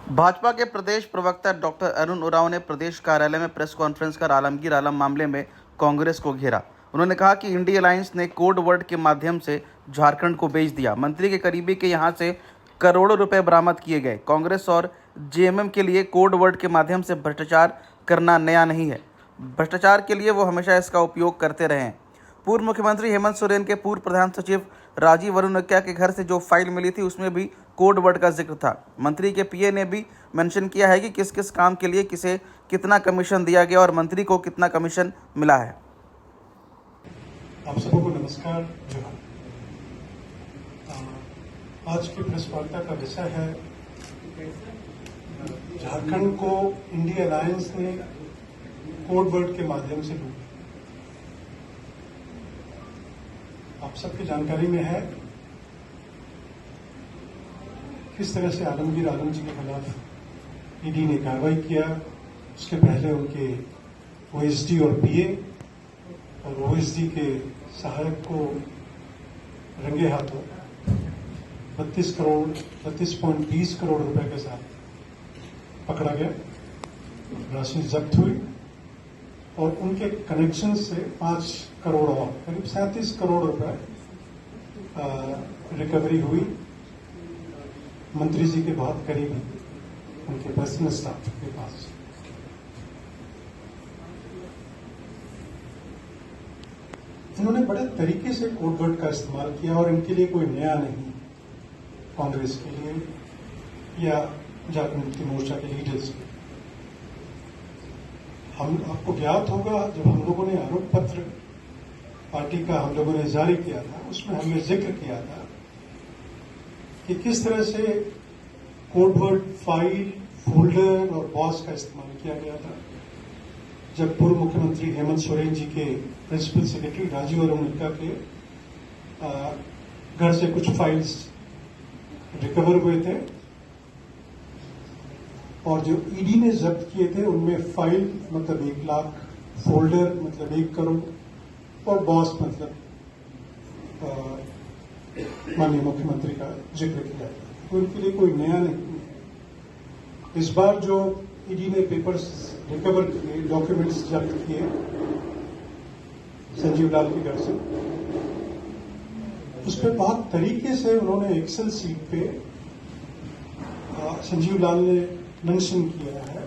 भाजपा के प्रदेश प्रवक्ता डॉक्टर अरुण उरांव ने प्रदेश कार्यालय में प्रेस कॉन्फ्रेंस कर आलमगीर आलम मामले में कांग्रेस को घेरा। उन्होंने कहा कि इंडिया अलायंस ने कोड वर्ड के माध्यम से झारखंड को बेच दिया। मंत्री के करीबी के यहां से करोड़ों रुपए बरामद किए गए। कांग्रेस और जेएमएम के लिए कोड वर्ड के माध्यम से भ्रष्टाचार करना नया नहीं है। भ्रष्टाचार के लिए वो हमेशा इसका उपयोग करते रहे हैं। पूर्व मुख्यमंत्री हेमंत सोरेन के पूर्व प्रधान सचिव राजीव वरुणक्या के घर से जो फाइल मिली थी उसमें भी कोड वर्ड का जिक्र था। मंत्री के पीए ने भी मेंशन किया है कि किस किस काम के लिए किसे कितना कमीशन दिया गया और मंत्री को कितना कमीशन मिला है। आप सबको नमस्कार। आज की प्रेस वार्ता का विषय है झारखंड को इंडिया अलायंस ने कोड वर्ड के माध्यम से लूटा। आप सबकी जानकारी में है किस तरह से आलमगीर आलम जी के खिलाफ ईडी ने कार्रवाई किया। उसके पहले उनके ओएसडी और पीए और ओएसडी के सहायक को रंगे हाथों 32.20 करोड़ रुपए के साथ पकड़ा गया। राशि जब्त हुई और उनके कनेक्शन से 5 करोड़ और करीब 37 करोड़ रुपए रिकवरी हुई। मंत्री जी के बहुत करीबी उनके पर्सनल स्टाफ के पास। इन्होंने बड़े तरीके से कोड वर्ड का इस्तेमाल किया और इनके लिए कोई नया नहीं। कांग्रेस के लिए या झारखंड मुक्ति मोर्चा के लीडर्स के हम आपको ज्ञात होगा जब हम लोगों ने आरोप पत्र पार्टी का हम लोगों ने जारी किया था उसमें हमने जिक्र किया था कि किस तरह से कोड वर्ड फाइल फोल्डर और बॉस का इस्तेमाल किया गया था। जब पूर्व मुख्यमंत्री हेमंत सोरेन जी के प्रिंसिपल सेक्रेटरी राजीव वरुणक्या के घर से कुछ फाइल्स रिकवर हुए थे और जो ईडी ने जब्त किए थे उनमें फाइल मतलब 1 लाख, फोल्डर मतलब 1 करोड़ और बॉस मतलब माननीय मुख्यमंत्री का जिक्र किया। तो इनके लिए कोई नया नहीं। इस बार जो ईडी ने पेपर्स रिकवर किए, डॉक्यूमेंट्स जब्त किए संजीव लाल के घर से, उस पर बहुत तरीके से उन्होंने एक्सेल सीट पे संजीव लाल ने मेंशन किया है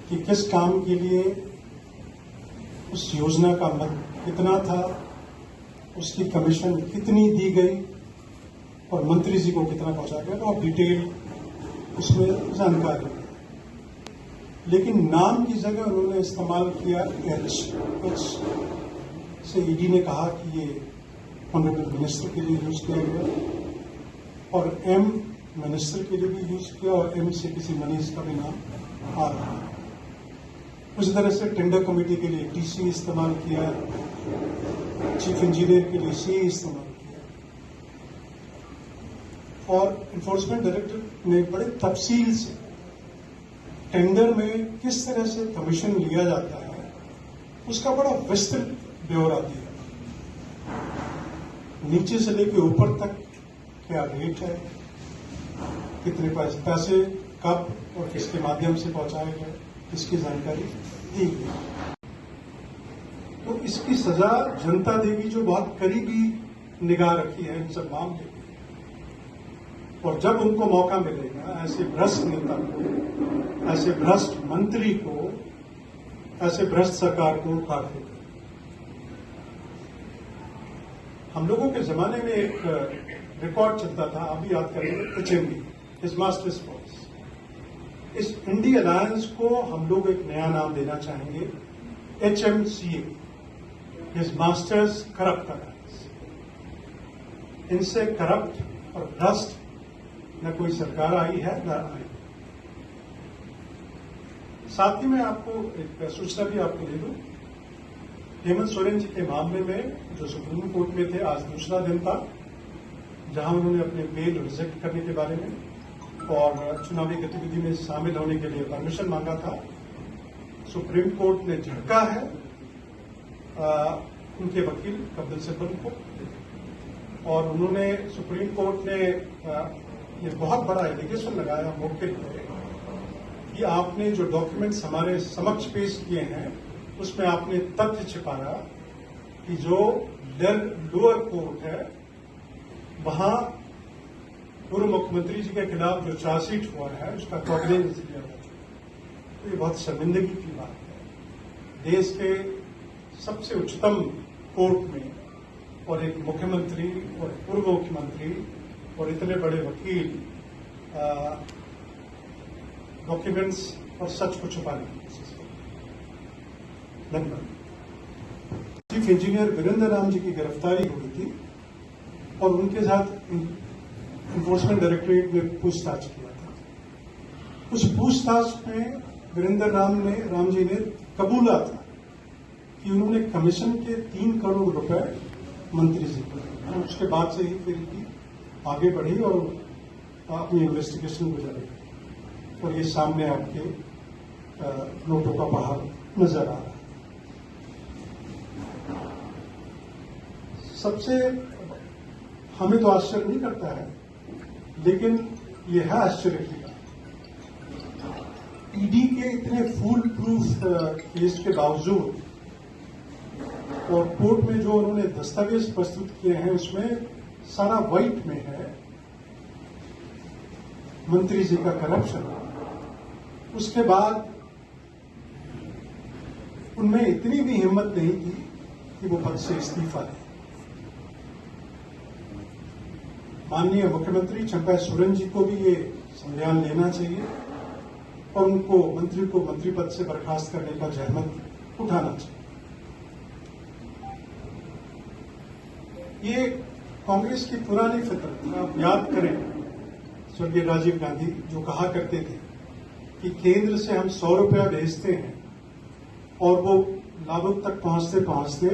कि किस काम के लिए उस योजना का मद कितना था, उसकी कमीशन कितनी दी गई और मंत्री जी को कितना पहुंचा गया और डिटेल उसमें जानकारी। लेकिन नाम की जगह उन्होंने इस्तेमाल किया एच से। ईडी ने कहा कि ये ऑनरेबल मिनिस्टर के लिए यूज किया गया और एम मिनिस्टर के लिए भी यूज किया और एम से किसी मनीष का भी नाम आ रहा है। उसी तरह से टेंडर कमेटी के लिए टीसी इस्तेमाल किया, चीफ इंजीनियर के लिए सी इस्तेमाल किया और इन्फोर्समेंट डायरेक्टर ने बड़े तफसील से टेंडर में किस तरह से कमीशन लिया जाता है उसका बड़ा विस्तृत ब्यौरा दिया। नीचे से लेकर ऊपर तक क्या रेट है, कितने पैसे कब और किसके माध्यम से पहुंचाए गए, इसकी जानकारी दी गई। तो इसकी सजा जनता देगी जो बहुत करीबी निगाह रखी है इन सब मामले की। और जब उनको मौका मिलेगा ऐसे भ्रष्ट नेता को, ऐसे भ्रष्ट मंत्री को, ऐसे भ्रष्ट सरकार को उखाड़ देगा। हम लोगों के जमाने में एक रिकॉर्ड चलता था, आप भी याद करेंगे, एचएमडी, हिज मास्टर्स फॉर्स। इस इंडिया अलायंस को हम लोग एक नया नाम देना चाहेंगे, HMCA, his masters corrupt alliance. इनसे करप्ट और भ्रष्ट न कोई सरकार आई है न आई। साथ ही मैं आपको एक सूचना भी आपको दे दूं, हेमंत सोरेन जी के मामले में जो सुप्रीम कोर्ट में थे, आज दूसरा दिन था जहां उन्होंने अपने बेल रिजेक्ट करने के बारे में और चुनावी गतिविधि में शामिल होने के लिए परमिशन मांगा था। सुप्रीम कोर्ट ने झटका है उनके वकील कपिल सिब्बल को और उन्होंने सुप्रीम कोर्ट ने ये बहुत बड़ा एलिगेशन लगाया मौके पर कि आपने जो डॉक्यूमेंट्स हमारे समक्ष पेश किए हैं उसमें आपने तथ्य छिपाया कि जो लोअर कोर्ट है वहां पूर्व मुख्यमंत्री जी के खिलाफ जो चार्जशीट हुआ है उसका कॉग्निजेंस लिया जा चुका है। तो ये बहुत शर्मिंदगी की बात है। देश के सबसे उच्चतम कोर्ट में और एक मुख्यमंत्री और पूर्व मुख्यमंत्री और इतने बड़े वकील डॉक्यूमेंट्स और सच को छुपाने की कोशिश करते हैं। धन्यवाद। चीफ इंजीनियर वीरेंद्र राम जी की गिरफ्तारी हुई थी और उनके साथ इन्फोर्समेंट डायरेक्टरेट ने पूछताछ किया था। उस पूछताछ में वीरेंद्र राम जी ने कबूला था कि उन्होंने कमीशन के 3 करोड़ रुपए मंत्री जी को दिए। उसके बाद से ही फिर आगे बढ़ी और अपनी इन्वेस्टिगेशन गुजारी और ये सामने आपके नोटों का बाहर नजर आ रहा है। सबसे हमें तो आश्चर्य नहीं करता है, लेकिन यह है आश्चर्य की बात। ईडी के इतने फुल प्रूफ केस के बावजूद और कोर्ट में जो उन्होंने दस्तावेज प्रस्तुत किए हैं उसमें सारा व्हाइट में है मंत्री जी का करप्शन। उसके बाद उनमें इतनी भी हिम्मत नहीं थी कि वो पद से इस्तीफा दें। माननीय मुख्यमंत्री चंपा सोरेन जी को भी ये संज्ञान लेना चाहिए और उनको मंत्री को मंत्री पद से बर्खास्त करने का जहमत उठाना चाहिए। ये कांग्रेस की पुरानी फितरत है। आप याद करें स्वर्गीय राजीव गांधी जो कहा करते थे कि केंद्र से हम 100 रुपया भेजते हैं और वो लाभुक तक पहुंचते पहुंचते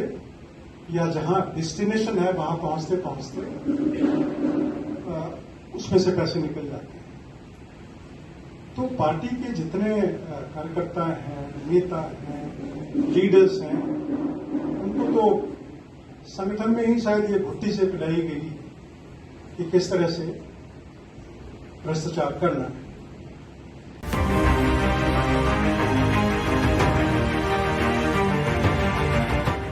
या जहां डेस्टिनेशन है वहां पहुंचते पहुंचते उसमें से पैसे निकल जाते हैं। तो पार्टी के जितने कार्यकर्ता हैं, नेता हैं, लीडर्स हैं, उनको तो संगठन में ही शायद ये घुट्टी से पिलाई गई कि किस तरह से भ्रष्टाचार करना है।